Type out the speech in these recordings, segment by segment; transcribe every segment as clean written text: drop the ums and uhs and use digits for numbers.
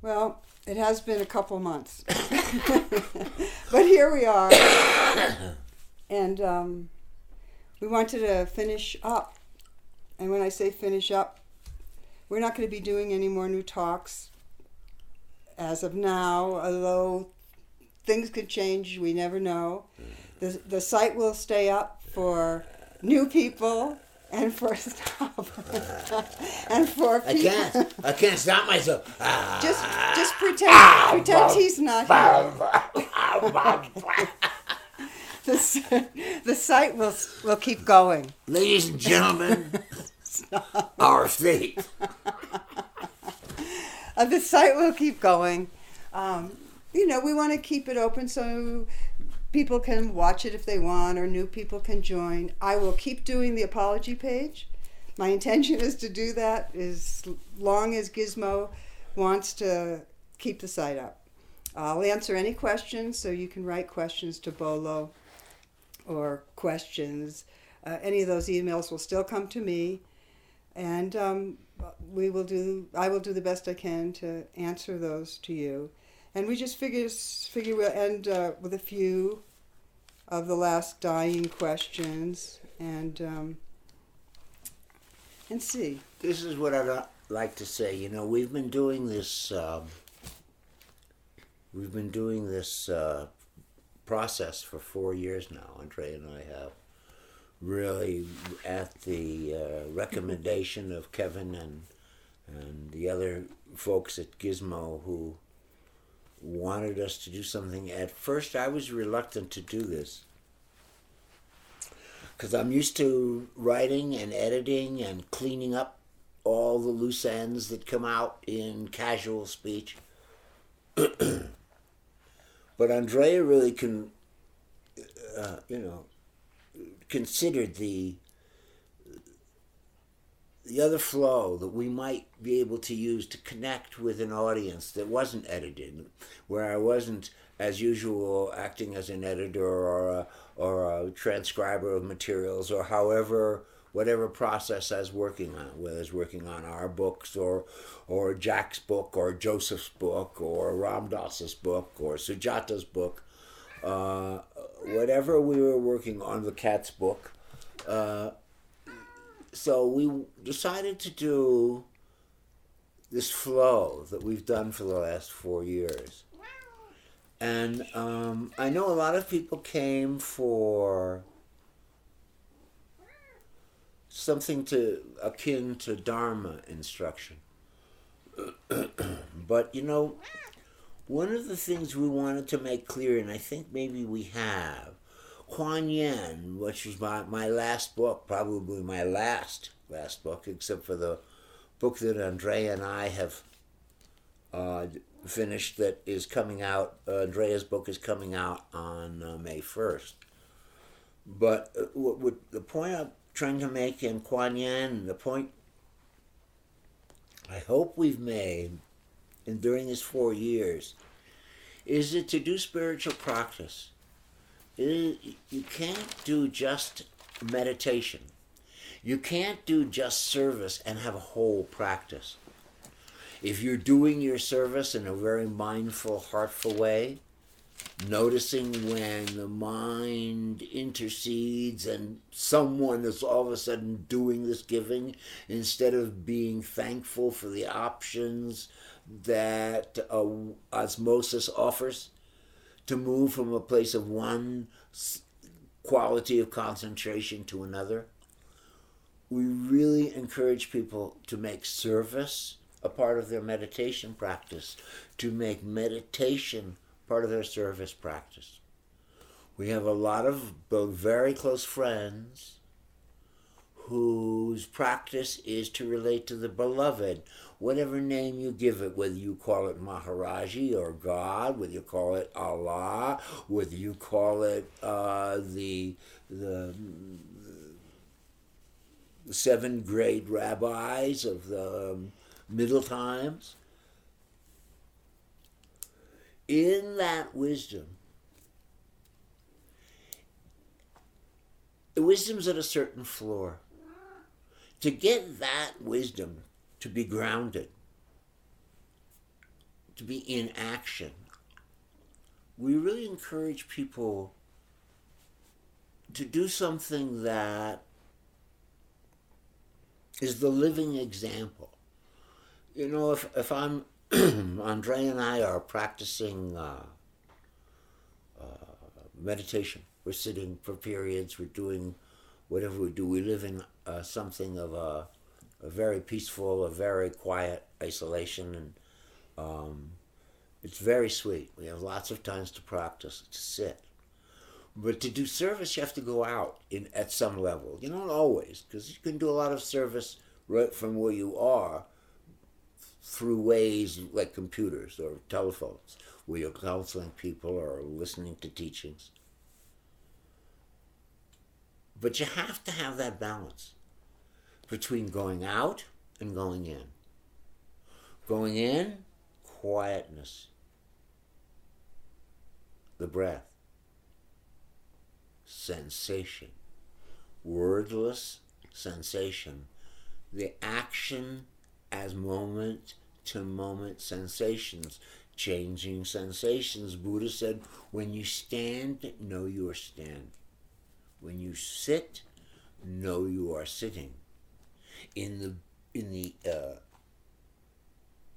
Well, it has been a couple months. But here we are. And we wanted to finish up. And when I say finish up, we're not going to be doing any more new talks as of now, although things could change. We never know. The site will stay up for new people and for stuff and for people. I can't stop myself. Just pretend he's not here. The site will keep going. Ladies and gentlemen, our fate. The site will keep going. We want to keep it open so people can watch it if they want, or new people can join. I will keep doing the apology page. My intention is to do that as long as Gizmo wants to keep the site up. I'll answer any questions, so you can write questions to Bolo or questions. Any of those emails will still come to me, and I will do the best I can to answer those to you. And we just figure we'll end with a few of the last dying questions and see. This is what I'd like to say. We've been doing this. Process for 4 years now. Ondrea and I have really, at the recommendation of Kevin and the other folks at Gizmo who wanted us to do something. At first, I was reluctant to do this because I'm used to writing and editing and cleaning up all the loose ends that come out in casual speech. But Ondrea really considered the other flow that we might be able to use to connect with an audience that wasn't edited, where I wasn't, as usual, acting as an editor or a transcriber of materials, or whatever process I was working on, whether I was working on our books or Jack's book or Joseph's book or Ram Dass's book or Sujata's book, whatever we were working on, the cat's book. So we decided to do this flow that we've done for the last 4 years. And I know a lot of people came for something akin to Dharma instruction. But, one of the things we wanted to make clear, and I think maybe we have, Kuan Yin, which was my last book, probably my last book, except for the book that Ondrea and I have finished that is coming out. Ondrea's book is coming out on May 1st. But the point I'm trying to make in Kuan Yin, the point I hope we've made during these 4 years, is that to do spiritual practice, you can't do just meditation. You can't do just service and have a whole practice. If you're doing your service in a very mindful, heartful way, noticing when the mind intercedes and someone is all of a sudden doing this giving instead of being thankful for the options that osmosis offers to move from a place of one quality of concentration to another. We really encourage people to make service a part of their meditation practice, to make meditation part of their service practice. We have a lot of very close friends whose practice is to relate to the beloved, whatever name you give it, whether you call it Maharaji or God, whether you call it Allah, whether you call it the 7 great rabbis of the Middle Times. In that wisdom, the wisdom's at a certain floor. To get that wisdom to be grounded, to be in action, we really encourage people to do something that is the living example. You know, if I'm, Ondrea and I are practicing meditation. We're sitting for periods, we're doing whatever we do. We live in something of a very peaceful, a very quiet isolation, and it's very sweet. We have lots of times to practice, to sit. But to do service, you have to go out at some level. You don't always, because you can do a lot of service right from where you are through ways like computers or telephones, where you're counseling people or listening to teachings. But you have to have that balance between going out and going in. Going in, quietness, the breath, sensation, wordless sensation, the action as moment to moment sensations, changing sensations. Buddha said, when you stand, know you are standing. When you sit, know you are sitting. In the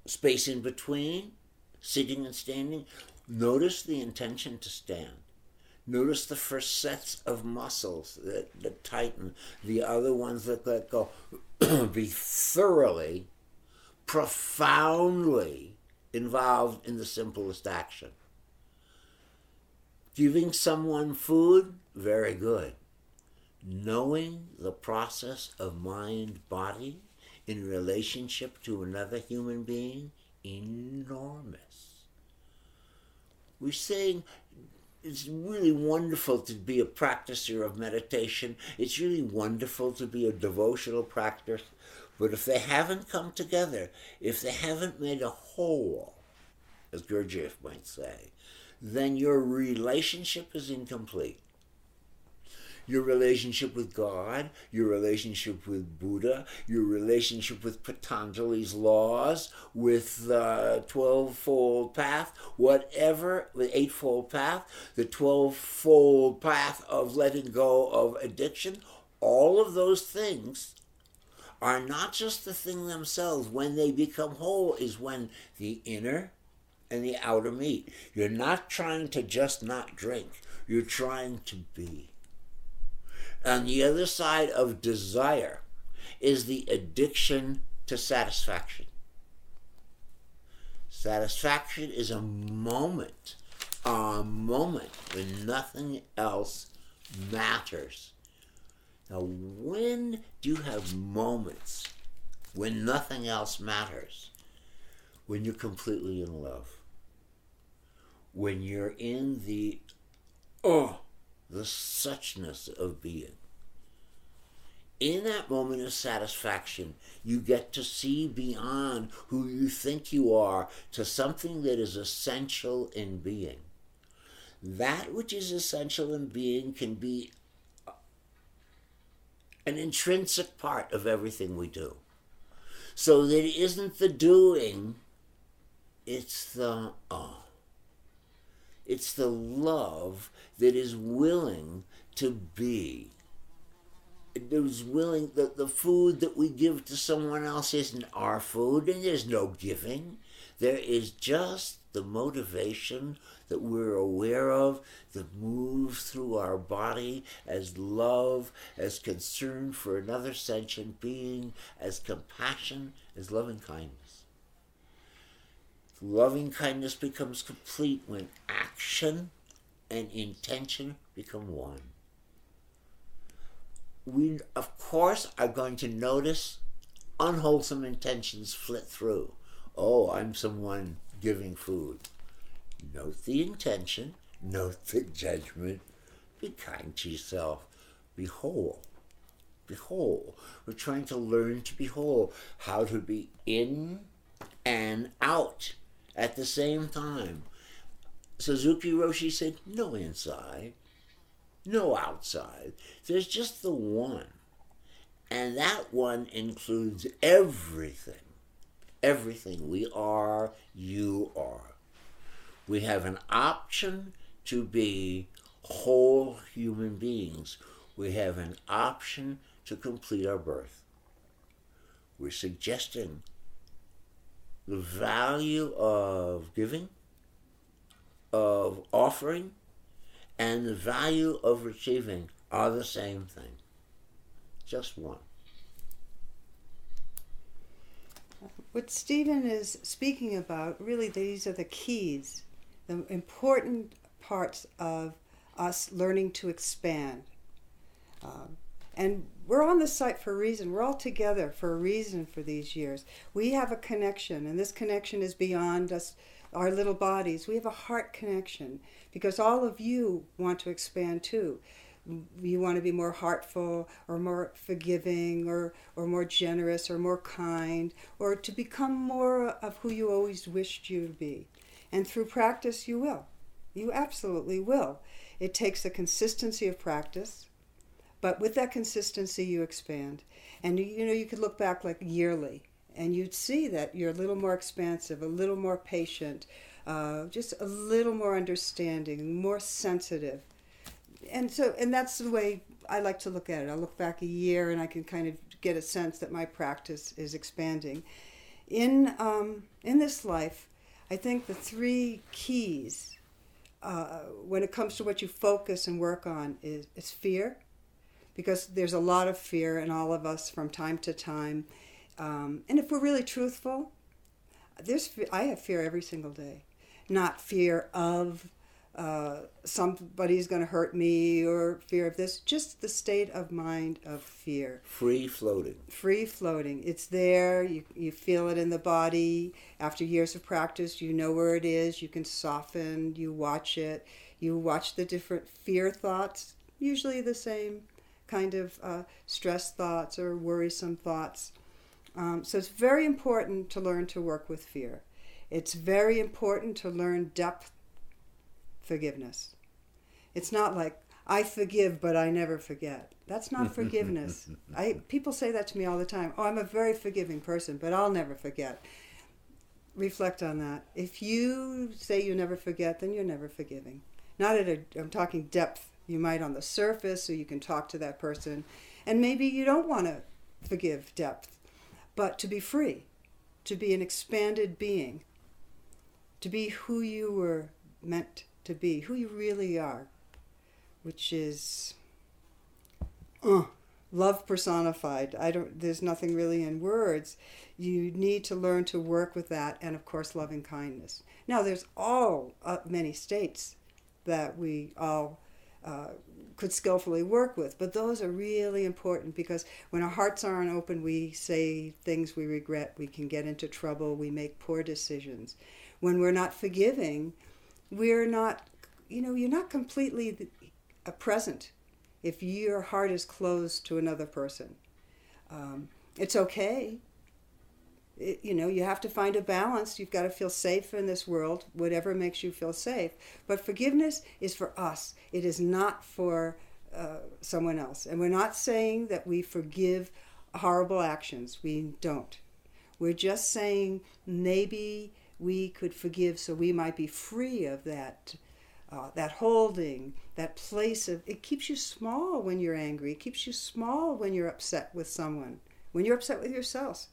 space in between, sitting and standing, notice the intention to stand. Notice the first sets of muscles that tighten, the other ones that let go. Be thoroughly, profoundly involved in the simplest action. Giving someone food, very good. Knowing the process of mind-body in relationship to another human being, enormous. We're saying it's really wonderful to be a practicer of meditation. It's really wonderful to be a devotional practice. But if they haven't come together, if they haven't made a whole, as Gurdjieff might say, then your relationship is incomplete. Your relationship with God, your relationship with Buddha, your relationship with Patanjali's laws, with the 12-fold path, whatever, the 8-fold path, the 12-fold path of letting go of addiction, all of those things are not just the thing themselves. When they become whole is when the inner and the outer meet. You're not trying to just not drink. You're trying to be. On the other side of desire is the addiction to satisfaction. Satisfaction is a moment when nothing else matters. Now, when do you have moments when nothing else matters? When you're completely in love. When you're in the suchness of being. In that moment of satisfaction, you get to see beyond who you think you are to something that is essential in being. That which is essential in being can be an intrinsic part of everything we do. So that it isn't the doing, it's the It's the love that is willing to be. It is willing that the food that we give to someone else isn't our food, and there's no giving. There is just the motivation that we're aware of that moves through our body as love, as concern for another sentient being, as compassion, as loving kindness. Loving kindness becomes complete when action and intention become one. We, of course, are going to notice unwholesome intentions flit through. Oh, I'm someone giving food. Note the intention, note the judgment, be kind to yourself, be whole. Be whole. We're trying to learn to be whole, how to be in and out at the same time. Suzuki Roshi said, no inside, no outside. There's just the one. And that one includes everything. everything. We are, you are. We have an option to be whole human beings. We have an option to complete our birth. We're suggesting the value of giving, of offering, and the value of receiving are the same thing. Just one. What Stephen is speaking about, really, these are the keys, the important parts of us learning to expand. And we're on this site for a reason. We're all together for a reason for these years. We have a connection, and this connection is beyond us, our little bodies. We have a heart connection because all of you want to expand too. You want to be more heartful or more forgiving or more generous or more kind or to become more of who you always wished you to be. And through practice you will. You absolutely will. It takes a consistency of practice, but with that consistency you expand. And you could look back like yearly and you'd see that you're a little more expansive, a little more patient, just a little more understanding, more sensitive. And that's the way I like to look at it. I look back a year and I can kind of get a sense that my practice is expanding. In this life, I think the three keys when it comes to what you focus and work on is fear, because there's a lot of fear in all of us from time to time. And if we're really truthful, I have fear every single day. Not fear of somebody's going to hurt me or fear of this, just the state of mind of fear. Free floating. Free floating. It's there. You feel it in the body. After years of practice, you know where it is. You can soften. You watch it. You watch the different fear thoughts, usually the same kind of stress thoughts or worrisome thoughts. So it's very important to learn to work with fear. It's very important to learn depth forgiveness. It's not like, I forgive, but I never forget. That's not forgiveness. People say that to me all the time. Oh, I'm a very forgiving person, but I'll never forget. Reflect on that. If you say you never forget, then you're never forgiving. I'm talking depth. You might on the surface, so you can talk to that person. And maybe you don't want to forgive depth, but to be free, to be an expanded being, to be who you were meant to be, who you really are, which is love personified. There's nothing really in words. You need to learn to work with that, and of course loving kindness. Now there's many states that we all could skillfully work with, but those are really important because when our hearts aren't open, we say things we regret, we can get into trouble, we make poor decisions. When we're not forgiving, you're not completely present if your heart is closed to another person. It's okay. You have to find a balance. You've got to feel safe in this world, whatever makes you feel safe. But forgiveness is for us. It is not for someone else. And we're not saying that we forgive horrible actions. We don't. We're just saying maybe we could forgive so we might be free of that holding, that place of, it keeps you small when you're angry. It keeps you small when you're upset with someone. When you're upset with yourself,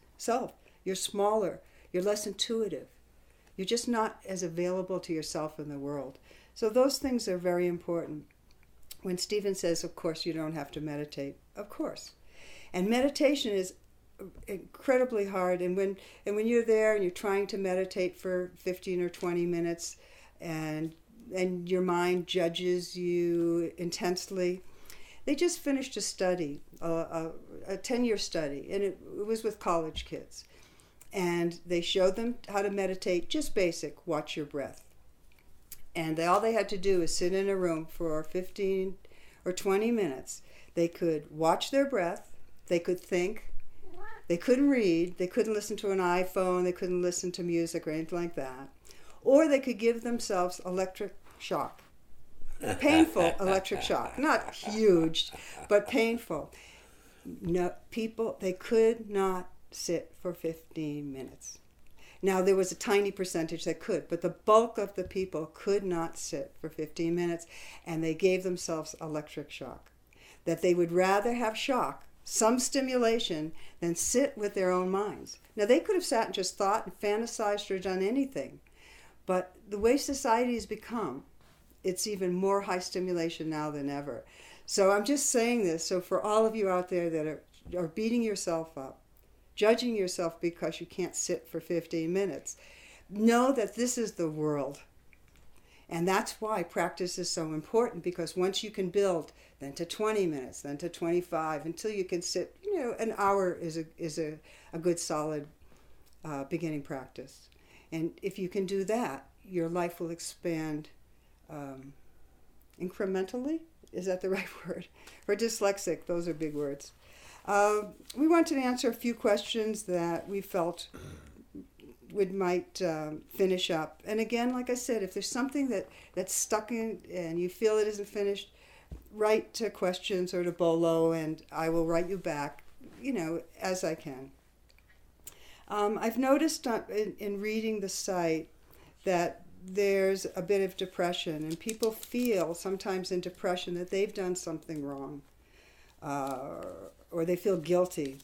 you're smaller. You're less intuitive. You're just not as available to yourself in the world. So those things are very important. When Stephen says, of course, you don't have to meditate, of course. And meditation is incredibly hard, and when you're there and you're trying to meditate for 15 or 20 minutes and your mind judges you intensely. They just finished a study, a 10-year study, and it was with college kids, and they showed them how to meditate, just basic, watch your breath. And all they had to do is sit in a room for 15 or 20 minutes. They could watch their breath, they could think. They couldn't read, they couldn't listen to an iPhone, they couldn't listen to music or anything like that. Or they could give themselves electric shock. Painful electric shock. Not huge, but painful. No, they could not sit for 15 minutes. Now, there was a tiny percentage that could, but the bulk of the people could not sit for 15 minutes, and they gave themselves electric shock. That they would rather have shock, some stimulation, than sit with their own minds. Now, they could have sat and just thought and fantasized or done anything, but the way society has become, it's even more high stimulation now than ever. So I'm just saying this, so for all of you out there that are beating yourself up, judging yourself because you can't sit for 15 minutes. Know that this is the world. And that's why practice is so important, because once you can build, then to 20 minutes, then to 25, until you can sit, an hour is a good solid beginning practice. And if you can do that, your life will expand incrementally. Is that the right word? For dyslexic, those are big words. We wanted to answer a few questions that we felt might finish up. And again, like I said, if there's something that's stuck in and you feel it isn't finished, write to questions or to Bolo, and I will write you back, as I can. I've noticed in reading the site that there's a bit of depression, and people feel sometimes in depression that they've done something wrong. Or they feel guilty,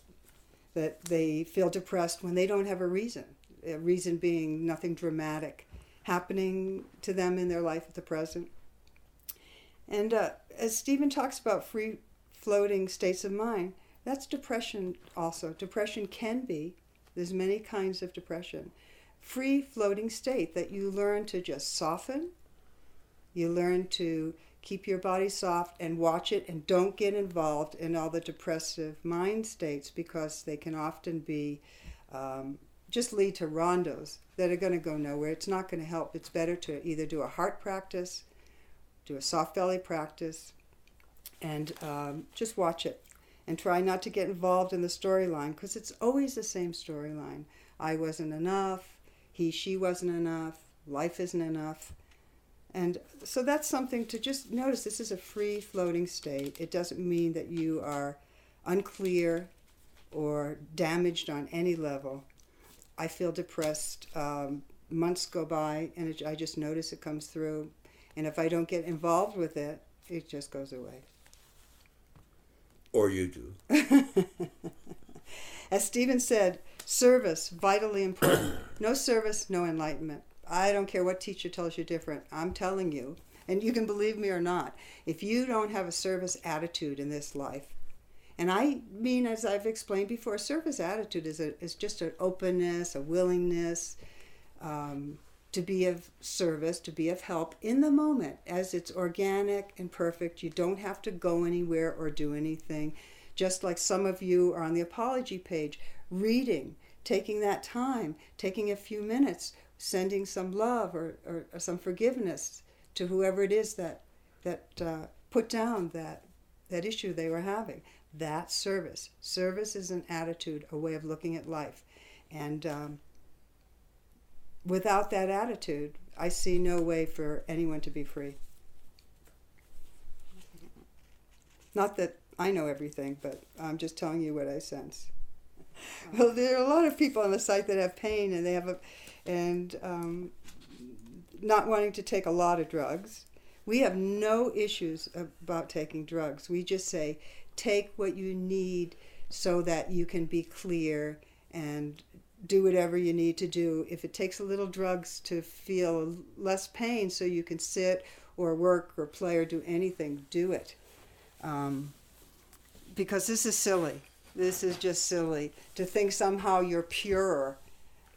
that they feel depressed when they don't have a reason being nothing dramatic happening to them in their life at the present. And as Stephen talks about free-floating states of mind, that's depression also. Depression can be, there's many kinds of depression. Free-floating state that you learn to just soften, you learn to keep your body soft and watch it, and don't get involved in all the depressive mind states, because they can often be just lead to rondos that are going to go nowhere. It's not going to help. It's better to either do a heart practice, do a soft belly practice, and just watch it. And try not to get involved in the storyline, because it's always the same storyline. I wasn't enough, she wasn't enough, life isn't enough. And so that's something to just notice. This is a free-floating state. It doesn't mean that you are unclear or damaged on any level. I feel depressed. Months go by, and I just notice it comes through. And if I don't get involved with it, it just goes away. Or you do. As Stephen said, service, vitally important. No service, no enlightenment. I don't care what teacher tells you different. I'm telling you, and you can believe me or not, if you don't have a service attitude in this life, and I mean, as I've explained before, service attitude is just an openness, a willingness to be of service, to be of help in the moment, as it's organic and perfect. You don't have to go anywhere or do anything. Just like some of you are on the apology page, reading, taking that time, taking a few minutes, sending some love or some forgiveness to whoever it is that put down that issue they were having. That's service. Service is an attitude, a way of looking at life. And without that attitude, I see no way for anyone to be free. Not that I know everything, but I'm just telling you what I sense. Well, there are a lot of people on the site that have pain, and they have not wanting to take a lot of drugs. We have no issues about taking drugs. We just say, take what you need so that you can be clear and do whatever you need to do. If it takes a little drugs to feel less pain so you can sit or work or play or do anything, do it. Because this is silly. This is just silly to think somehow you're purer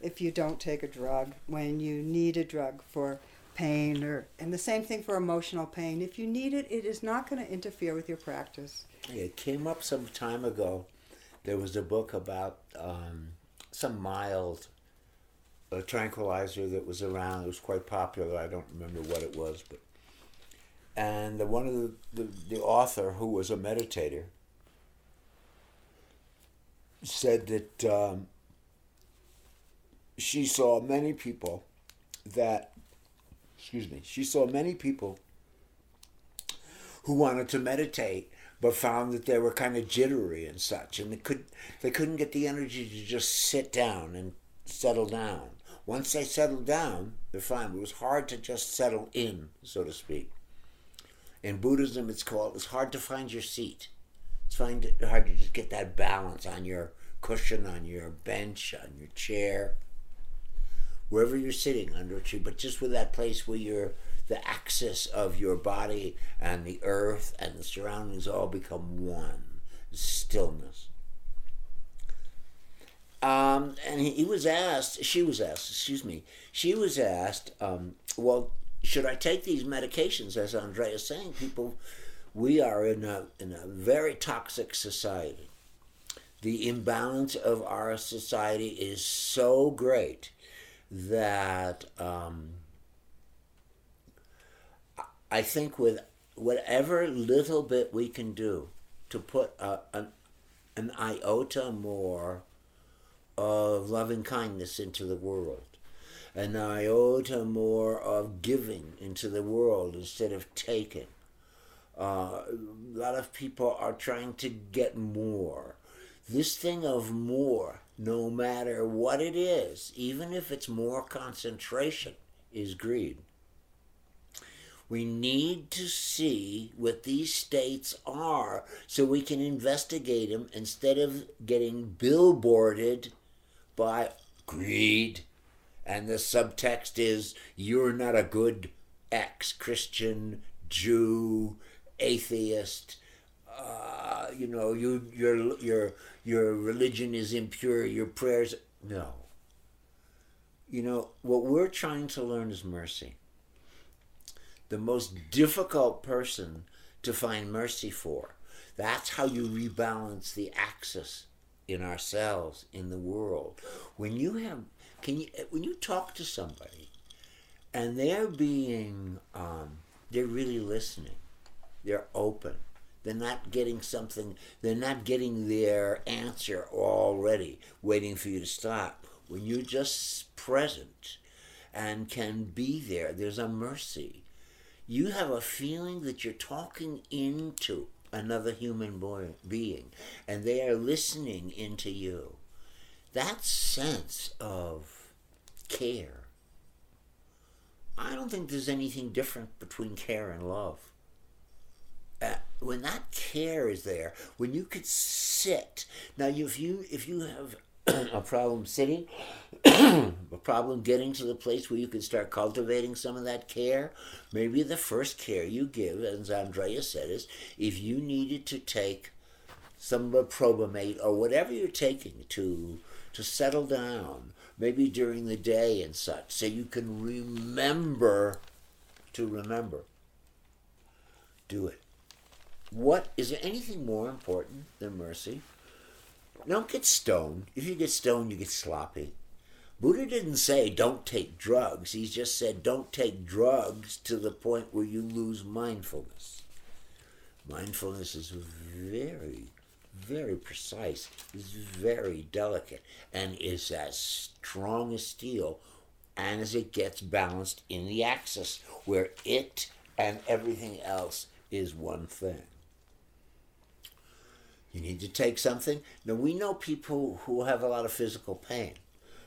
if you don't take a drug when you need a drug for pain, and the same thing for emotional pain. If you need it, it is not going to interfere with your practice. It came up some time ago. There was a book about some mild tranquilizer that was around. It was quite popular. I don't remember what it was, but and one of the author, who was a meditator, said that she saw many people who wanted to meditate but found that they were kind of jittery and such, and they couldn't get the energy to just sit down and settle down, Once they settle down, they're fine. But it was hard to just settle in, so to speak. In Buddhism, it's hard to find your seat. It's hard to just get that balance on your cushion, on your bench, on your chair, wherever you're sitting under a tree, but just with that place where the axis of your body and the earth and the surroundings all become one. Stillness. And she was asked, well, should I take these medications? As Ondrea is saying, we are in a very toxic society. The imbalance of our society is so great that I think with whatever little bit we can do to put an iota more of loving kindness into the world, an iota more of giving into the world instead of taking. A lot of people are trying to get more. This thing of more, no matter what it is, even if it's more concentration, is greed. We need to see what these states are so we can investigate them instead of getting billboarded by greed. And the subtext is, you're not a good ex-Christian, Jew, atheist, your religion is impure, your prayers. No. What we're trying to learn is mercy. The most difficult person to find mercy for. That's how you rebalance the axis in ourselves, in the world. When you talk to somebody and they're really listening, they're open, they're not getting their answer already waiting for you to stop. When you're just present and can be there, there's a mercy. You have a feeling that you're talking into another human being, and they are listening into you. That sense of care. I don't think there's anything different between care and love. When that care is there, when you could sit. Now, if you have a problem sitting, a problem getting to the place where you can start cultivating some of that care, maybe the first care you give, as Ondrea said, is if you needed to take some reprobamate or whatever you're taking to settle down, maybe during the day and such, so you can remember to remember. Do it. Is there anything more important than mercy? Don't get stoned. If you get stoned, you get sloppy. Buddha didn't say don't take drugs. He just said don't take drugs to the point where you lose mindfulness. Mindfulness is very, very precise. It's very delicate and is as strong as steel, and as it gets balanced in the axis where it and everything else is one thing. You need to take something. Now, we know people who have a lot of physical pain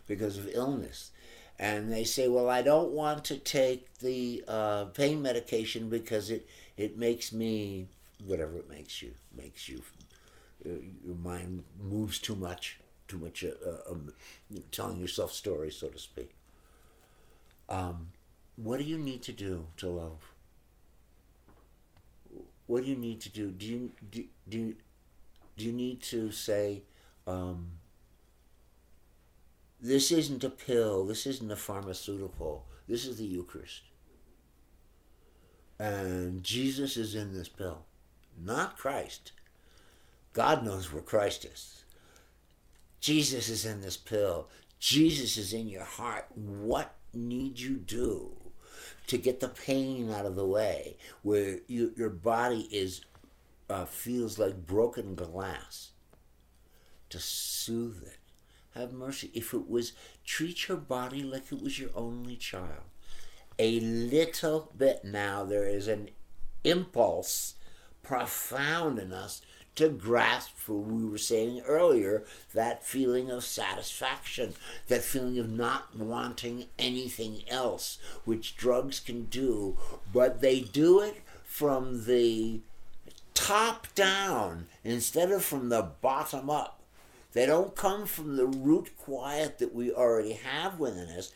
because of illness. And they say, well, I don't want to take the pain medication because it makes me, whatever it makes you, your mind moves too much, telling yourself stories, so to speak. What do you need to do to love? What do you need to do? Do you need to say, this isn't a pill, this isn't a pharmaceutical, this is the Eucharist. And Jesus is in this pill, not Christ. God knows where Christ is. Jesus is in this pill. Jesus is in your heart. What need you do to get the pain out of the way, where your body feels like broken glass, to soothe it? Have mercy. Treat your body like it was your only child. A little bit now, there is an impulse profound in us to grasp, for we were saying earlier, that feeling of satisfaction, that feeling of not wanting anything else, which drugs can do, but they do it from the top down instead of from the bottom up. They don't come from the root quiet that we already have within us.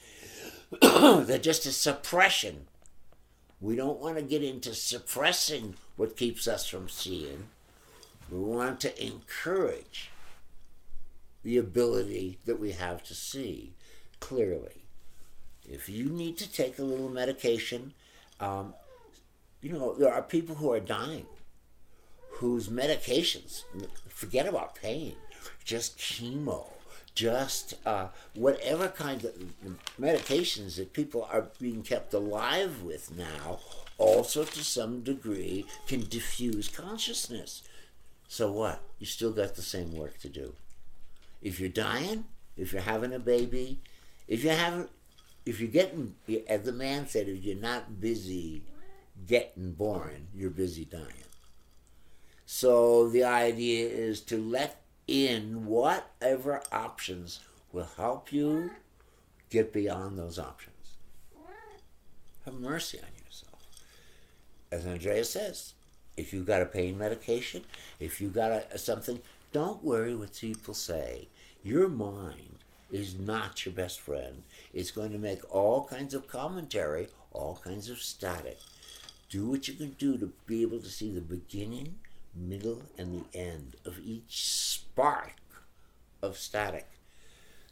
They're just a suppression. We don't want to get into suppressing what keeps us from seeing. We want to encourage the ability that we have to see clearly. If you need to take a little medication, there are people who are dying whose medications, forget about pain, just chemo, just whatever kind of medications that people are being kept alive with now, also to some degree can diffuse consciousness. So what? You still got the same work to do. If you're dying, if you're having a baby, if you're getting, as the man said, if you're not busy getting born, you're busy dying. So the idea is to let in whatever options will help you get beyond those options. Have mercy on yourself. As Ondrea says, if you've got a pain medication, if you've got something, don't worry what people say. Your mind is not your best friend. It's going to make all kinds of commentary, all kinds of static. Do what you can do to be able to see the beginning, middle, and the end of each spark of static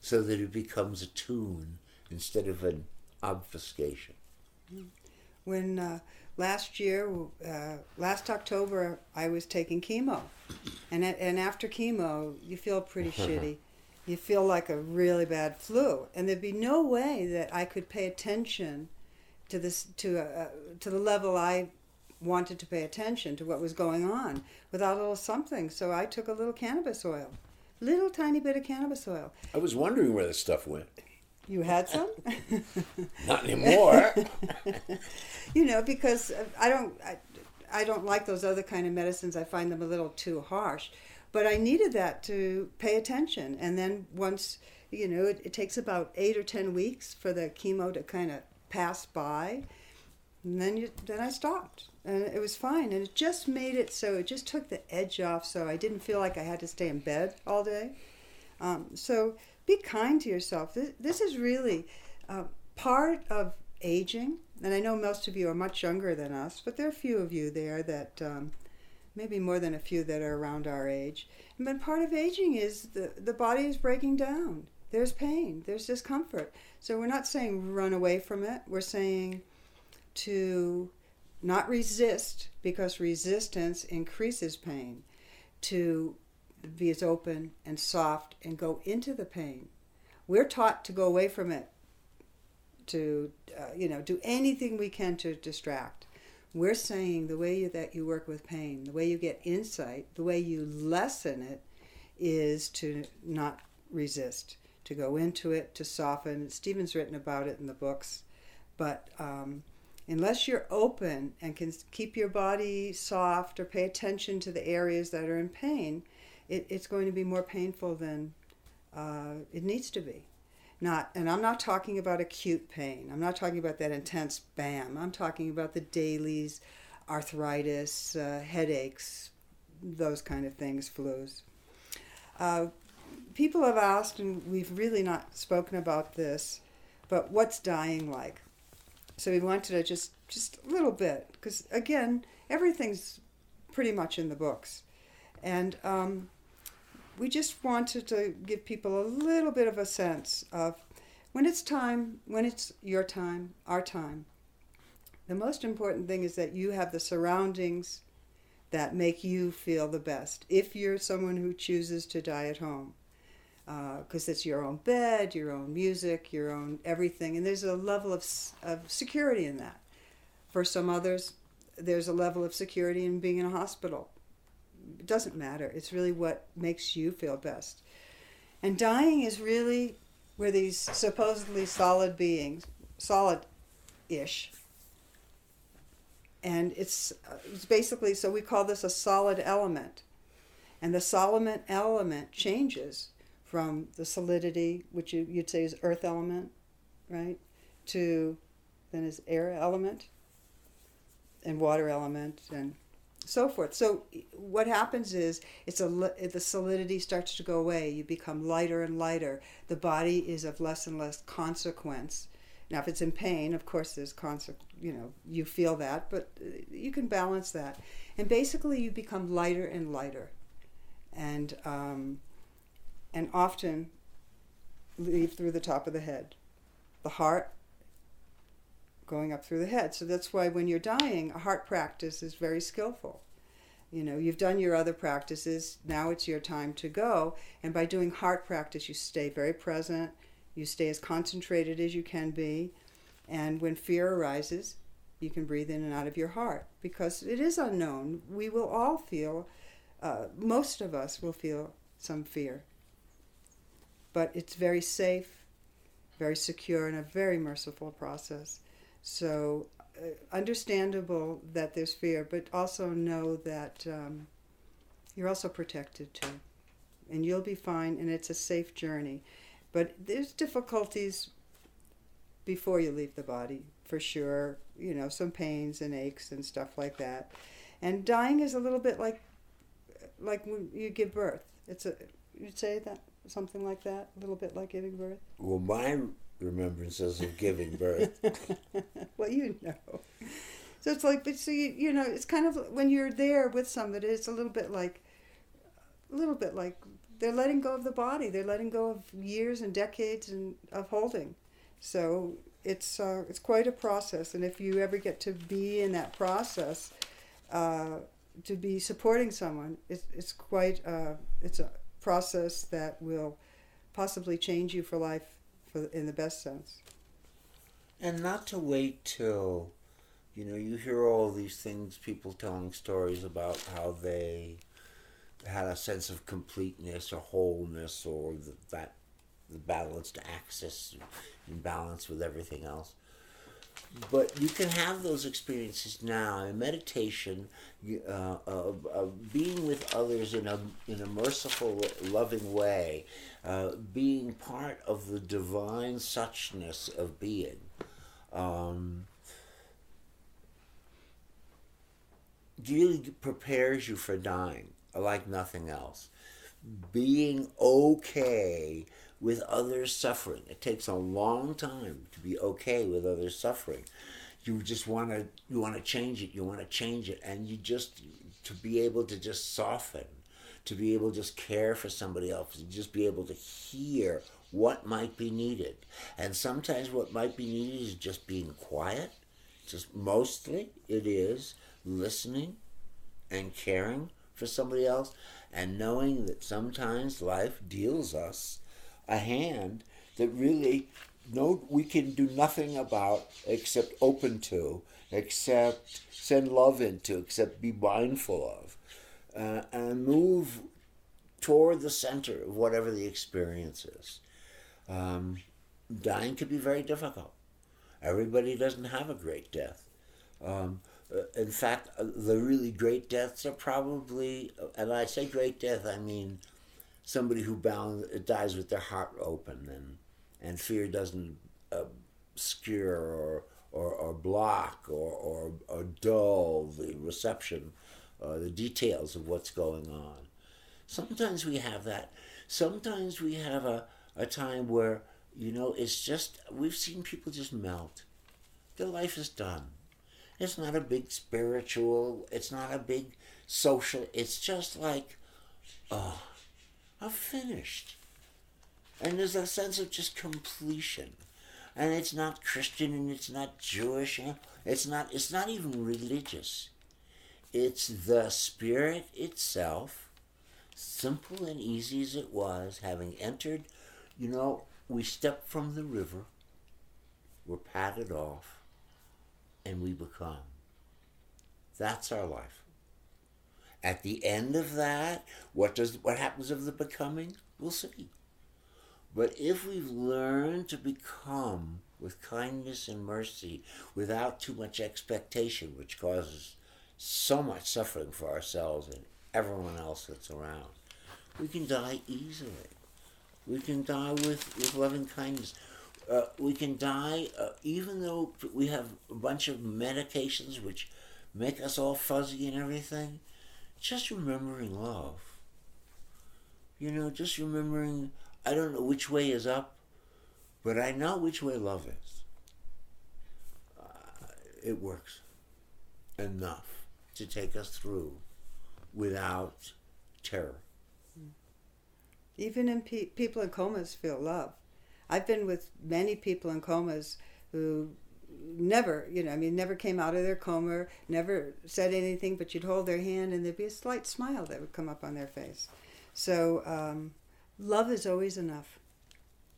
so that it becomes a tune instead of an obfuscation. When last October, I was taking chemo. And after chemo, you feel pretty shitty. You feel like a really bad flu. And there'd be no way that I could pay attention to this to the level I wanted to pay attention to what was going on without a little something. So I took a little cannabis oil, little tiny bit of cannabis oil. I was wondering where this stuff went. You had some? Not anymore. Because I don't like those other kind of medicines. I find them a little too harsh. But I needed that to pay attention. And then once, it takes about 8 or 10 weeks for the chemo to kind of pass by. And then I stopped. And it was fine. And it just made it so it just took the edge off so I didn't feel like I had to stay in bed all day. So be kind to yourself. This is really part of aging. And I know most of you are much younger than us, but there are a few of you there that, maybe more than a few that are around our age. But part of aging is the body is breaking down. There's pain. There's discomfort. So we're not saying run away from it. We're saying to not resist, because resistance increases pain, to be as open and soft and go into the pain. We're taught to go away from it, to do anything we can to distract. We're saying the way that you work with pain, the way you get insight, the way you lessen it is to not resist, to go into it, to soften. Stephen's written about it in the books, but unless you're open and can keep your body soft or pay attention to the areas that are in pain, it's going to be more painful than it needs to be. And I'm not talking about acute pain. I'm not talking about that intense bam. I'm talking about the dailies, arthritis, headaches, those kind of things, flus. People have asked, and we've really not spoken about this, but what's dying like? So we wanted to just a little bit, because again, everything's pretty much in the books. And we just wanted to give people a little bit of a sense of when it's time, when it's your time, our time. The most important thing is that you have the surroundings that make you feel the best. If you're someone who chooses to die at home, because it's your own bed, your own music, your own everything, and there's a level of security in that. For some others, there's a level of security in being in a hospital. It doesn't matter. It's really what makes you feel best. And dying is really where these supposedly solid beings, solid-ish, and it's basically, so we call this a solid element. And the solid element changes from the solidity, which you'd say is earth element, right, to then is air element and water element and so forth. So what happens is the solidity starts to go away. You become lighter and lighter. The body is of less and less consequence. Now, if it's in pain, of course, there's you feel that, but you can balance that. And basically, you become lighter and lighter, and often leave through the top of the head, the heart going up through the head. So that's why when you're dying, a heart practice is very skillful. You've done your other practices. Now it's your time to go. And by doing heart practice, you stay very present. You stay as concentrated as you can be. And when fear arises, you can breathe in and out of your heart, because it is unknown. We will all feel, most of us will feel some fear. But it's very safe, very secure, and a very merciful process. So understandable that there's fear, but also know that you're also protected too. And you'll be fine, and it's a safe journey. But there's difficulties before you leave the body, for sure. Some pains and aches and stuff like that. And dying is a little bit like when you give birth. You'd say that, something like that, a little bit like giving birth? Well, my remembrances of giving birth. Well, So it's like, but so it's kind of when you're there with somebody, it's a little bit like they're letting go of the body. They're letting go of years and decades of holding. So it's quite a process. And if you ever get to be in that process, to be supporting someone, it's quite it's a process that will possibly change you for life, in the best sense. And not to wait till, you hear all these things, people telling stories about how they had a sense of completeness or wholeness, or the balanced axis in balance with everything else. But you can have those experiences now in meditation, being with others in a merciful, loving way, being part of the divine suchness of being. Really prepares you for dying, like nothing else. Being okay with others' suffering. It takes a long time to be okay with others' suffering. You just want to change it. You want to change it, and to be able to just soften, to be able to just care for somebody else, to just be able to hear what might be needed. And sometimes what might be needed is just being quiet. Just mostly it is listening and caring for somebody else, and knowing that sometimes life deals us a hand that really we can do nothing about, except open to, except send love into, except be mindful of, and move toward the center of whatever the experience is. Dying can be very difficult. Everybody doesn't have a great death. In fact, the really great deaths are probably, and I say great death, I mean somebody who dies with their heart open, and fear doesn't obscure or block or dull the reception, the details of what's going on. Sometimes we have that. Sometimes we have a time where, it's just, we've seen people just melt. Their life is done. It's not a big spiritual, it's not a big social, it's just like, I'm finished. And there's a sense of just completion. And it's not Christian, and it's not Jewish, it's not even religious. It's the spirit itself, simple and easy as it was, having entered, we step from the river, we're patted off, and we become. That's our life. At the end of that, what happens of the becoming? We'll see. But if we've learned to become with kindness and mercy, without too much expectation, which causes so much suffering for ourselves everyone else that's around. We can die easily. We can die with loving kindness. We can die even though we have a bunch of medications which make us all fuzzy and everything. Just remembering love. Just remembering, I don't know which way is up, but I know which way love is. It works enough to take us through without terror. Even in people in comas feel love. I've been with many people in comas who never, never came out of their coma, never said anything, but you'd hold their hand and there'd be a slight smile that would come up on their face. So love is always enough.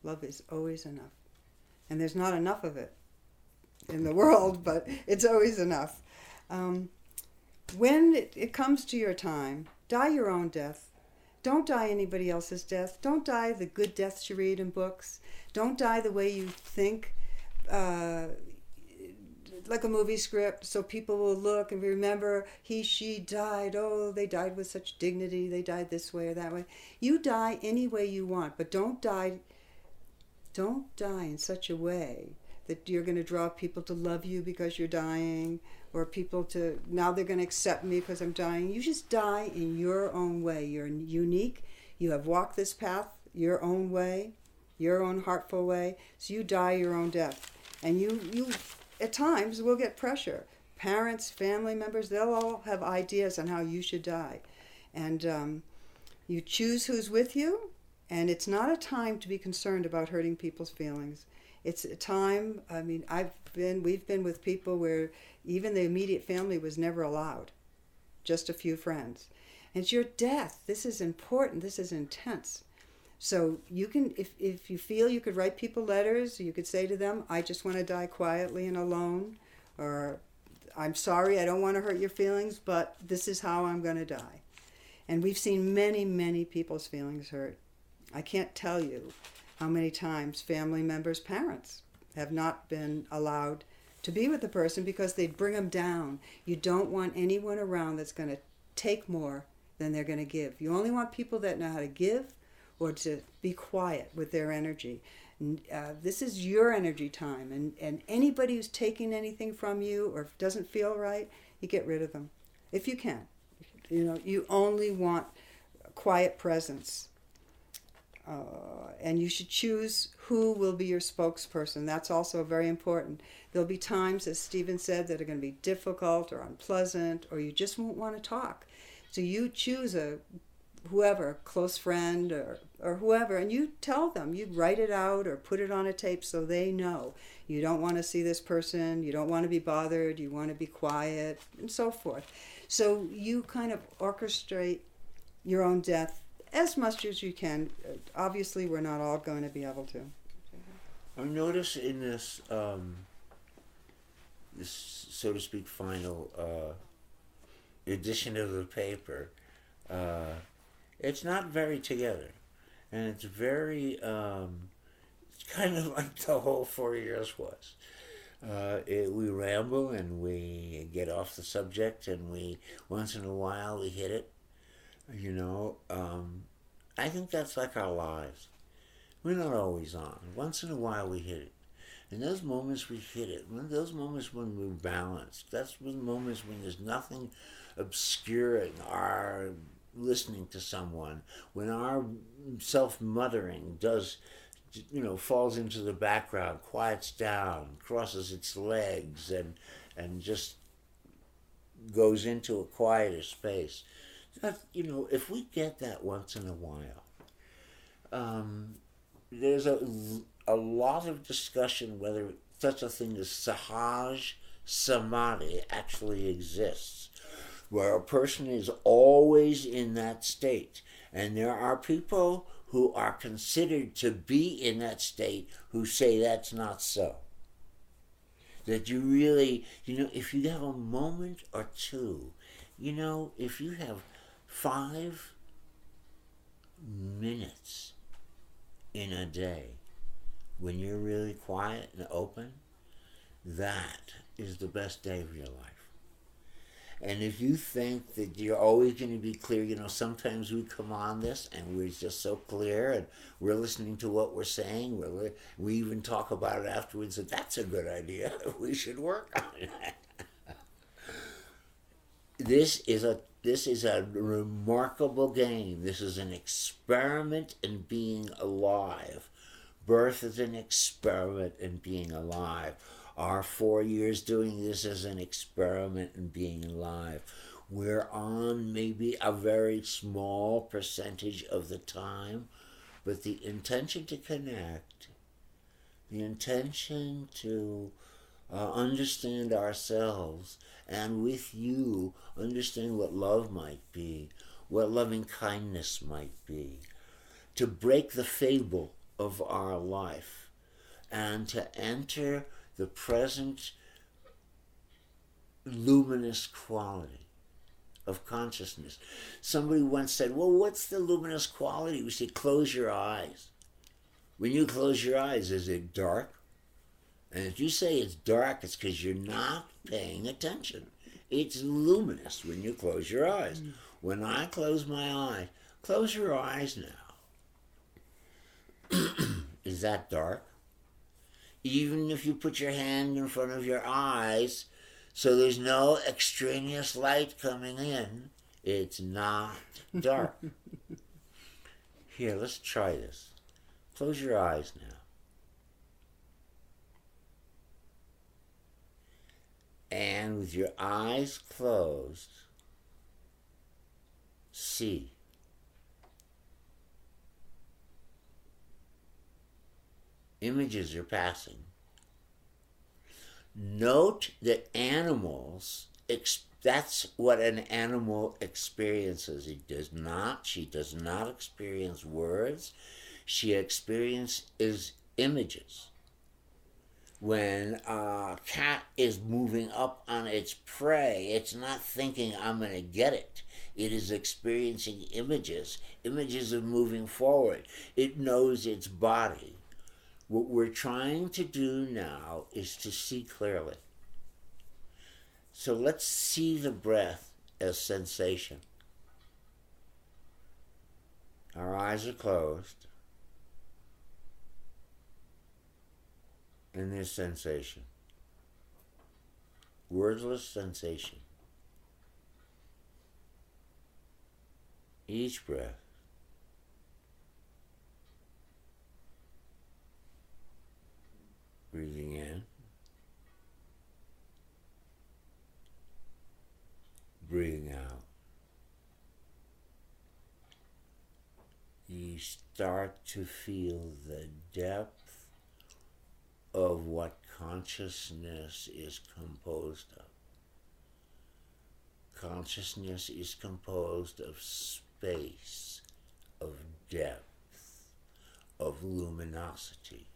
Love is always enough. And there's not enough of it in the world, but it's always enough. When it comes to your time, die your own death. Don't die anybody else's death. Don't die the good deaths you read in books. Don't die the way you think, like a movie script, so people will look and remember he, she died. Oh, they died with such dignity. They died this way or that way. You die any way you want, but don't die in such a way that you're going to draw people to love you because you're dying, or people to, now they're going to accept me because I'm dying. You just die in your own way. You're unique. You have walked this path your own way, your own heartful way. So you die your own death. And you at times will get pressure. Parents, family members, they'll all have ideas on how you should die. And you choose who's with you, and it's not a time to be concerned about hurting people's feelings. It's a time, we've been with people where even the immediate family was never allowed, just a few friends. And it's your death. This is important. This is intense. So you can, if you feel you could write people letters, you could say to them, I just want to die quietly and alone, or I'm sorry, I don't want to hurt your feelings, but this is how I'm going to die. And we've seen many, many people's feelings hurt. I can't tell you how many times family members, parents, have not been allowed to be with the person because they'd bring them down. You don't want anyone around that's going to take more than they're going to give. You only want people that know how to give or to be quiet with their energy. This is your energy time, and anybody who's taking anything from you or doesn't feel right, you get rid of them if you can. You only want quiet presence. And you should choose who will be your spokesperson. That's also very important. There'll be times, as Stephen said, that are going to be difficult or unpleasant, or you just won't want to talk. So you choose whoever, close friend or whoever, and you tell them. You write it out or put it on a tape so they know. You don't want to see this person. You don't want to be bothered. You want to be quiet, and so forth. So you kind of orchestrate your own death as much as you can. Obviously, we're not all going to be able to. I notice in this, so to speak, final edition of the paper, it's not very together, and it's very, it's kind of like the whole 4 years was. We ramble and we get off the subject, and we once in a while we hit it. I think that's like our lives. We're not always on. Once in a while we hit it. And those moments we hit it, those moments when we're balanced, that's the moments when there's nothing obscuring our listening to someone, when our self-mothering falls into the background, quiets down, crosses its legs, and just goes into a quieter space. That, if we get that once in a while, there's a lot of discussion whether such a thing as Sahaj Samadhi actually exists, where a person is always in that state. And there are people who are considered to be in that state who say that's not so. That you really, if you have a moment or two, if you have 5 minutes in a day when you're really quiet and open, that is the best day of your life. And if you think that you're always going to be clear, you know, sometimes we come on this and we're just so clear and we're listening to what we're saying. We even talk about it afterwards that that's a good idea. We should work on it. This is a remarkable game. This is an experiment in being alive. Birth is an experiment in being alive. Our 4 years doing this is an experiment in being alive. We're on maybe a very small percentage of the time, but the intention to connect, the intention to understand ourselves, and with you, understand what love might be, what loving kindness might be, to break the fable of our life, and to enter the present luminous quality of consciousness. Somebody once said, well, what's the luminous quality? We say, close your eyes. When you close your eyes, is it dark? And if you say it's dark, it's because you're not paying attention. It's luminous when you close your eyes. When I close my eyes, close your eyes now. Is that dark? Even if you put your hand in front of your eyes so there's no extraneous light coming in, it's not dark. Here, let's try this. Close your eyes now. And with your eyes closed, see. Images are passing. Note that animals, that's what an animal experiences. She does not experience words. She experiences images. When a cat is moving up on its prey, it's not thinking, I'm going to get it. It is experiencing images of moving forward. It knows its body. What we're trying to do now is to see clearly. So let's see the breath as sensation. Our eyes are closed. And there's sensation. Wordless sensation. Each breath. Breathing in, breathing out. You start to feel the depth of what consciousness is composed of. Consciousness is composed of space, of depth, of luminosity.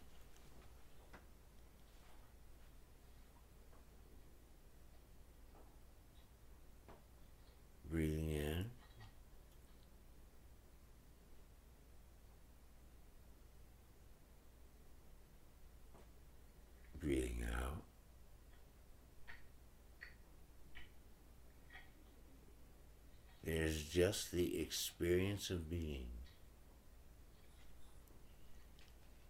Breathing in, breathing out. There's just the experience of being.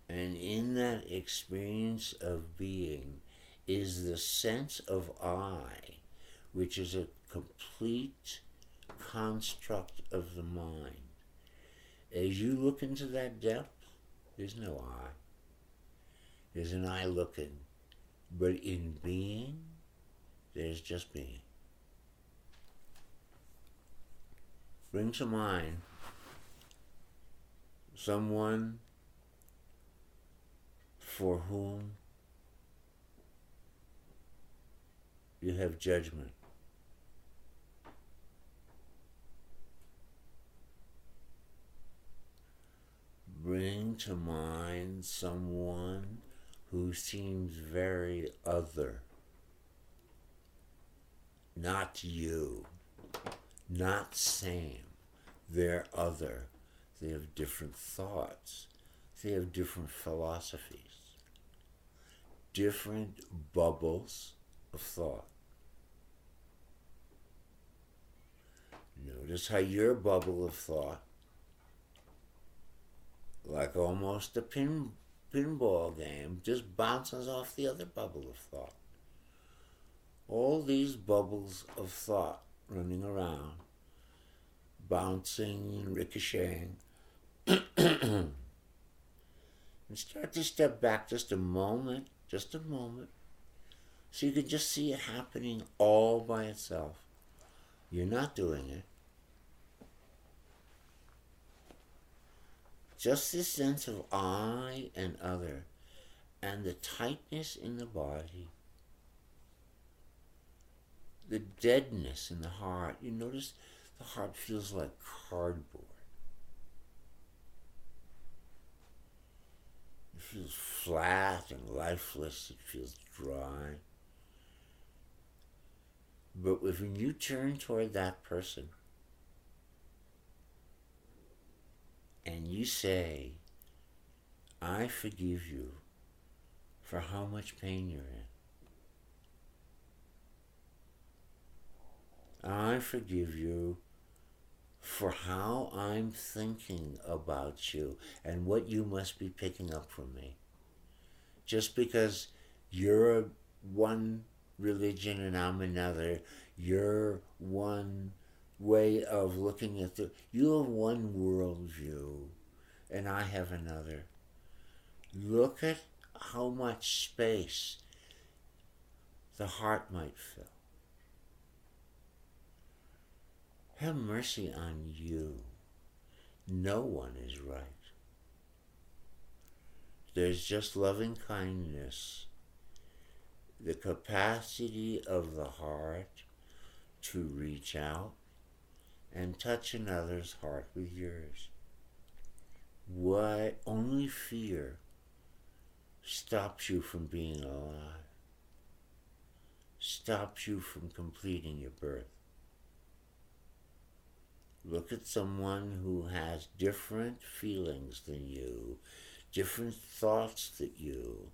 And in that experience of being is the sense of I, which is a complete construct of the mind. As you look into that depth, there's no I. There's an I looking. But in being, there's just being. Bring to mind someone for whom you have judgment. Bring to mind someone who seems very other. Not you. Not same. They're other. They have different thoughts. They have different philosophies. Different bubbles of thought. Notice how your bubble of thought, like almost a pinball game, just bounces off the other bubble of thought. All these bubbles of thought running around, bouncing and ricocheting. And start to step back just a moment, so you can just see it happening all by itself. You're not doing it. Just this sense of I and other, and the tightness in the body, the deadness in the heart. You notice the heart feels like cardboard. It feels flat and lifeless. It feels dry. But when you turn toward that person and you say, I forgive you for how much pain you're in. I forgive you for how I'm thinking about you and what you must be picking up from me. Just because you're one religion and I'm another, you're one way of looking at you have one worldview and I have another. Look at how much space the heart might fill. Have mercy on you. No one is right. There's just loving kindness, the capacity of the heart to reach out and touch another's heart with yours. What only fear stops you from being alive, stops you from completing your birth. Look at someone who has different feelings than you, different thoughts than you,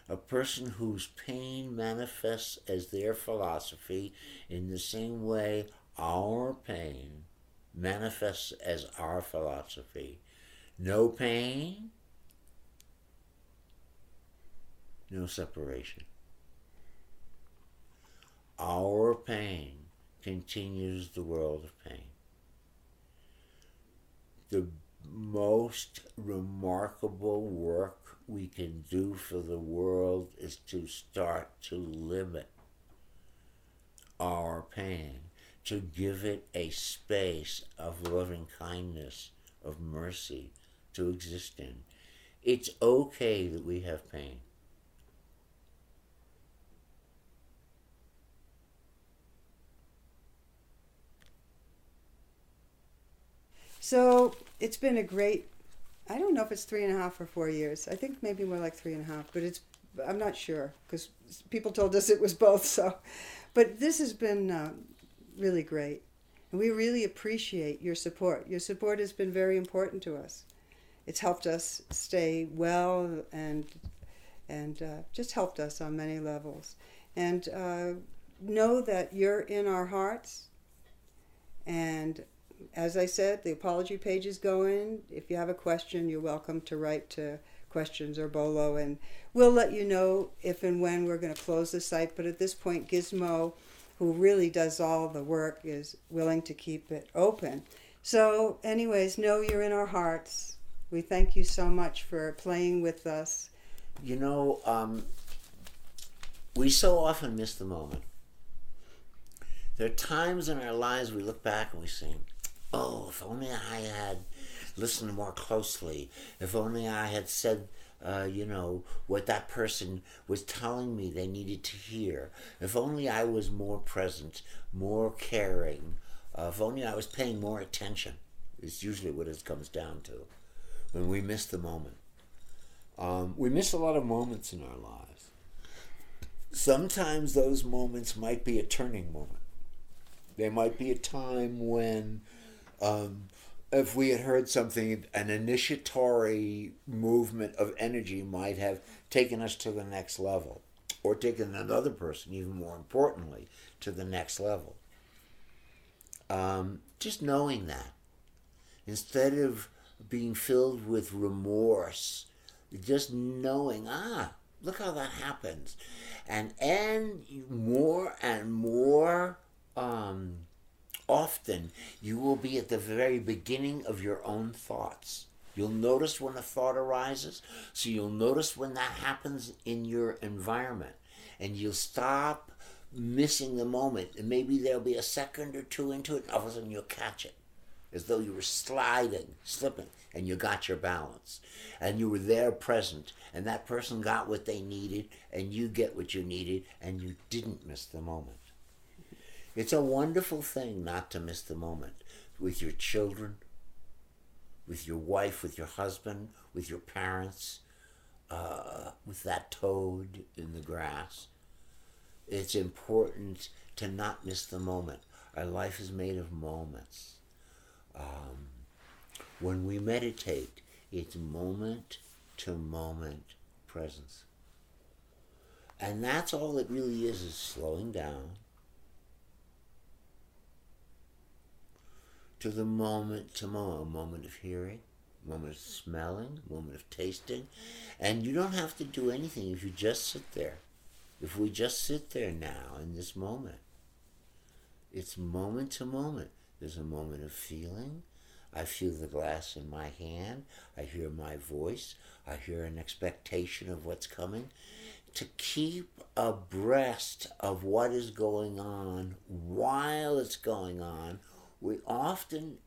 a person whose pain manifests as their philosophy in the same way our pain manifests as our philosophy. No pain, no separation. Our pain continues the world of pain. The most remarkable work we can do for the world is to start to limit our pain, to give it a space of loving kindness, of mercy to exist in. It's okay that we have pain. So it's been a great, I don't know if it's 3.5 or 4 years. I think maybe more like 3.5, but I'm not sure because people told us it was both. So, but this has been really great. And we really appreciate your support. Your support has been very important to us. It's helped us stay well and just helped us on many levels. And know that you're in our hearts. And as I said, the apology page is going. If you have a question, you're welcome to write to questions or Bolo, and we'll let you know if and when we're going to close the site. But at this point, Gizmo, who really does all the work, is willing to keep it open. So anyways, know you're in our hearts. We thank you so much for playing with us. You know, we so often miss the moment. There are times in our lives we look back and we say, oh, if only I had listened more closely. If only I had said, what that person was telling me they needed to hear. If only I was more present, more caring. If only I was paying more attention. It's usually what it comes down to when we miss the moment. We miss a lot of moments in our lives. Sometimes those moments might be a turning moment. They might be a time when if we had heard something, an initiatory movement of energy might have taken us to the next level, or taken another person, even more importantly, to the next level. Just knowing that. Instead of being filled with remorse, just knowing, look how that happens. And more and more often, you will be at the very beginning of your own thoughts. You'll notice when a thought arises, so you'll notice when that happens in your environment, and you'll stop missing the moment, and maybe there'll be a second or two into it, and all of a sudden you'll catch it, as though you were sliding, slipping, and you got your balance, and you were there present, and that person got what they needed, and you get what you needed, and you didn't miss the moment. It's a wonderful thing not to miss the moment with your children, with your wife, with your husband, with your parents, with that toad in the grass. It's important to not miss the moment. Our life is made of moments. When we meditate, it's moment to moment presence. And that's all it really is slowing down to the moment to moment, a moment of hearing, a moment of smelling, a moment of tasting. And you don't have to do anything if you just sit there. If we just sit there now in this moment, it's moment to moment. There's a moment of feeling. I feel the glass in my hand. I hear my voice. I hear an expectation of what's coming. To keep abreast of what is going on while it's going on, we often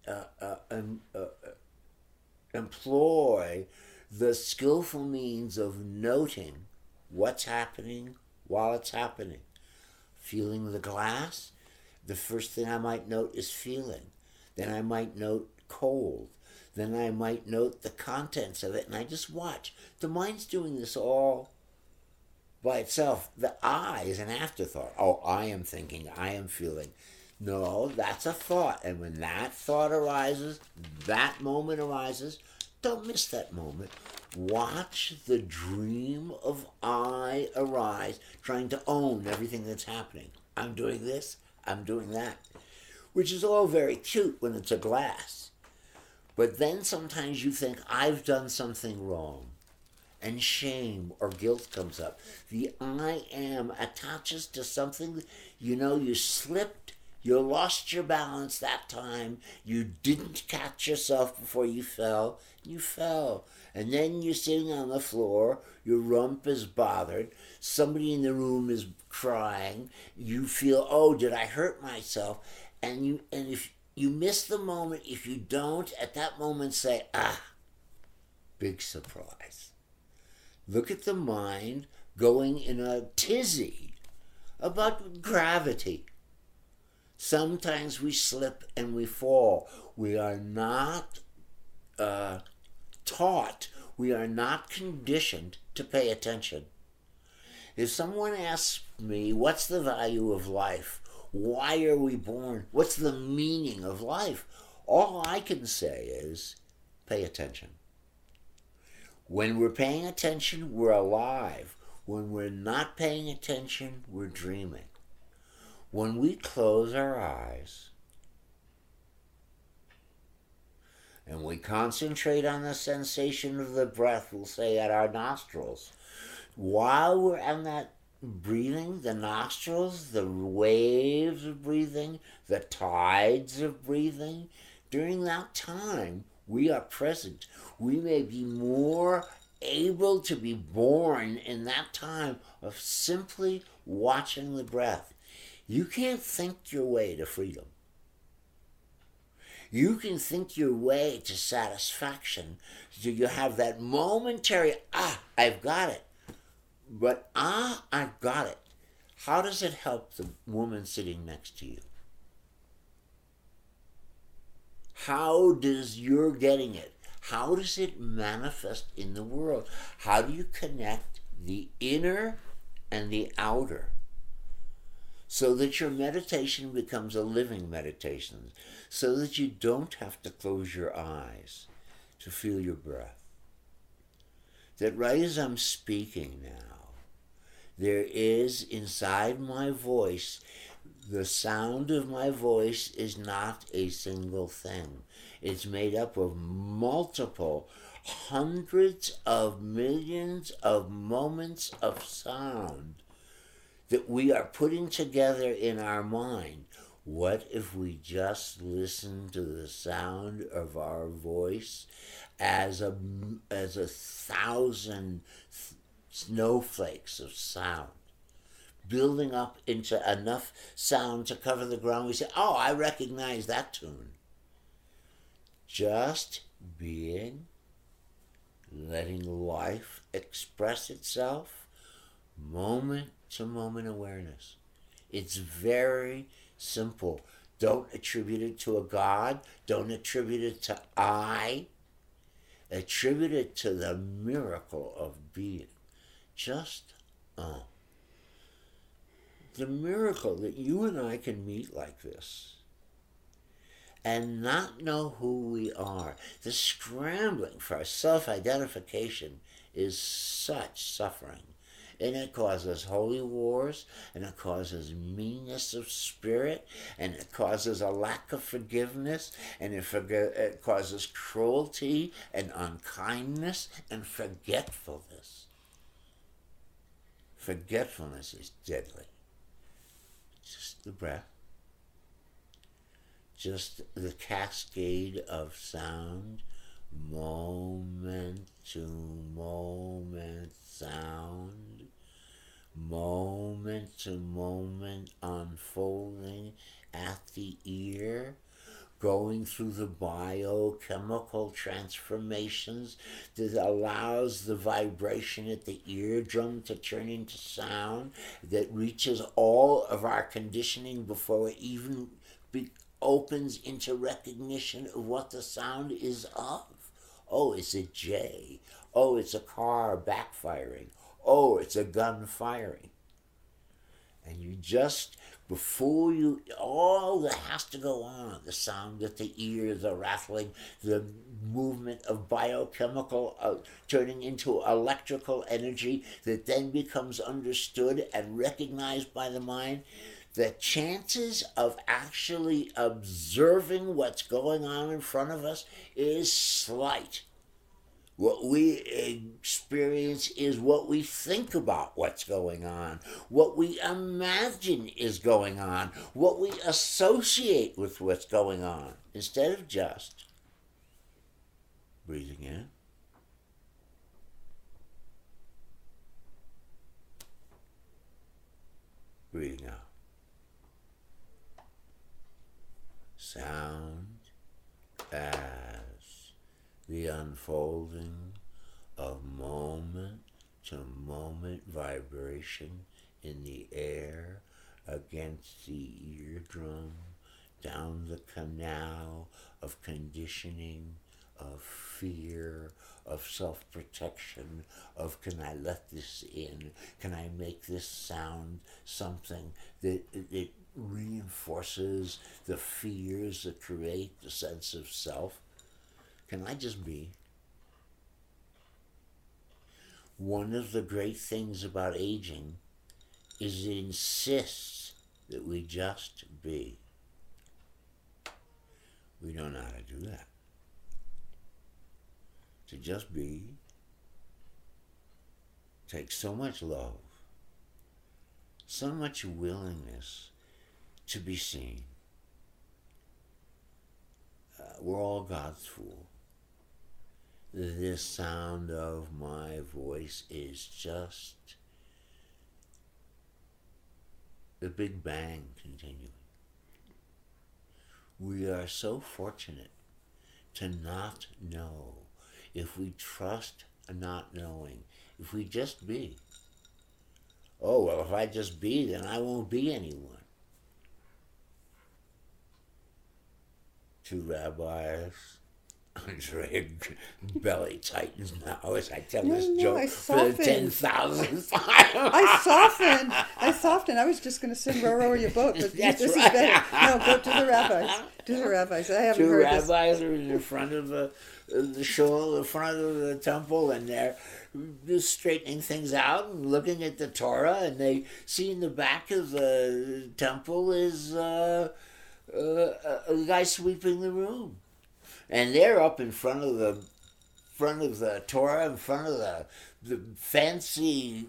employ the skillful means of noting what's happening while it's happening. Feeling the glass, the first thing I might note is feeling. Then I might note cold. Then I might note the contents of it, and I just watch. The mind's doing this all by itself. The I is an afterthought. Oh, I am thinking, I am feeling. No, that's a thought. And when that thought arises, that moment arises, don't miss that moment. Watch the dream of I arise, trying to own everything that's happening. I'm doing this, I'm doing that. Which is all very cute when it's a glass. But then sometimes you think, I've done something wrong. And shame or guilt comes up. The I am attaches to something, you slipped. You lost your balance that time. You didn't catch yourself before you fell. You fell. And then you're sitting on the floor. Your rump is bothered. Somebody in the room is crying. You feel, oh, did I hurt myself? And if you miss the moment, if you don't at that moment say, big surprise. Look at the mind going in a tizzy about gravity. Sometimes we slip and we fall. We are not taught, we are not conditioned to pay attention. If someone asks me, what's the value of life? Why are we born? What's the meaning of life? All I can say is, pay attention. When we're paying attention, we're alive. When we're not paying attention, we're dreaming. When we close our eyes and we concentrate on the sensation of the breath, we'll say at our nostrils, while we're on that breathing, the nostrils, the waves of breathing, the tides of breathing, during that time, we are present. We may be more able to be born in that time of simply watching the breath. You can't think your way to freedom. You can think your way to satisfaction. So you have that momentary, I've got it. But I've got it. How does it help the woman sitting next to you? How does your getting it? How does it manifest in the world? How do you connect the inner and the outer so that your meditation becomes a living meditation, so that you don't have to close your eyes to feel your breath? That right as I'm speaking now, there is inside my voice The sound of my voice is not a single thing. It's made up of multiple hundreds of millions of moments of sound that we are putting together in our mind. What if we just listen to the sound of our voice as a thousand snowflakes of sound, building up into enough sound to cover the ground? We say, oh, I recognize that tune. Just being, letting life express itself, moment to moment awareness. It's very simple. Don't attribute it to a God. Don't attribute it to I. Attribute it to the miracle of being. Just the miracle that you and I can meet like this and not know who we are. The scrambling for self-identification is such suffering. And it causes holy wars, and it causes meanness of spirit, and it causes a lack of forgiveness, and it causes cruelty and unkindness and forgetfulness. Forgetfulness is deadly. Just the breath. Just the cascade of sound, moment to moment sound, moment to moment unfolding at the ear, going through the biochemical transformations that allows the vibration at the eardrum to turn into sound that reaches all of our conditioning before it even opens into recognition of what the sound is of. Oh, it's a J. Oh, it's a car backfiring. Oh, it's a gun firing. And you just, before you, all that has to go on, the sound at the ear, the rattling, the movement of biochemical turning into electrical energy that then becomes understood and recognized by the mind, the chances of actually observing what's going on in front of us is slight. What we experience is what we think about what's going on, what we imagine is going on, what we associate with what's going on, instead of just breathing in, breathing out. Sound as the unfolding of moment to moment vibration in the air against the eardrum, down the canal of conditioning, of fear, of self-protection, of can I let this in? Can I make this sound something that reinforces the fears that create the sense of self? Can I just be? One of the great things about aging is it insists that we just be. We don't know how to do that. To just be takes so much love, so much willingness to be seen. We're all God's fool. This sound of my voice is just the Big Bang continuing. We are so fortunate to not know. If we trust not knowing, if we just be. Oh, well, if I just be, then I won't be anyone. Two rabbis Ondrea belly tightens now as I tell No, this no, joke I for the softened. 10,000th time. I softened. I was just going to sing "Row, Row Your Boat," but That's this right. is better. No, go to the rabbis. To the rabbis. I haven't Two heard rabbis are in the front of the shul, the front of the temple, and they're just straightening things out and looking at the Torah, and they see in the back of the temple is a guy sweeping the room, and they're up in front of the Torah, in front of the fancy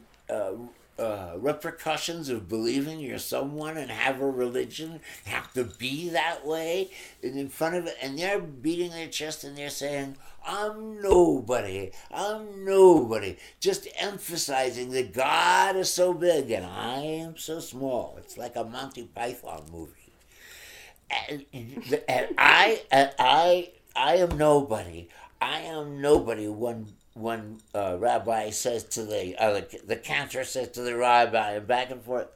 repercussions of believing you're someone and have a religion, have to be that way, and in front of it, and they're beating their chest and they're saying, I'm nobody, just emphasizing that God is so big and I am so small. It's like a Monty Python movie. And I am nobody. I am nobody. One rabbi says to the cantor says to the rabbi, and back and forth.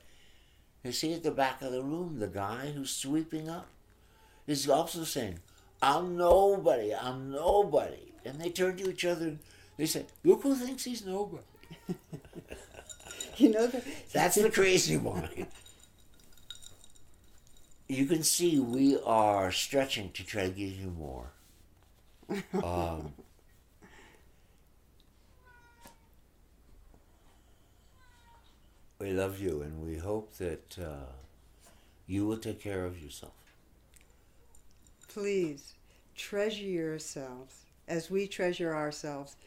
You see at the back of the room, the guy who's sweeping up is also saying, I'm nobody. And they turn to each other and they say, look who thinks he's nobody. You know that. That's the crazy one. You can see we are stretching to try to give you more. We love you, and we hope that you will take care of yourself. Please treasure yourselves as we treasure ourselves.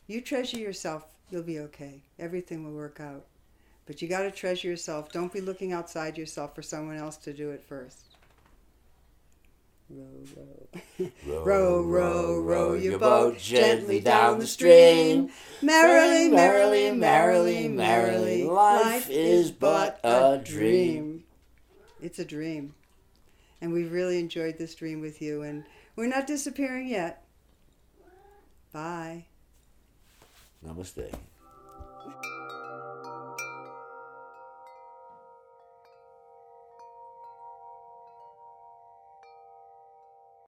You treasure yourself, you'll be okay. Everything will work out. But you got to treasure yourself. Don't be looking outside yourself for someone else to do it first. Row, row. Row, row, row your boat gently down the stream. Merrily, merrily, merrily, merrily. Life is but a dream. It's a dream. And we've really enjoyed this dream with you. And we're not disappearing yet. Bye. Namaste.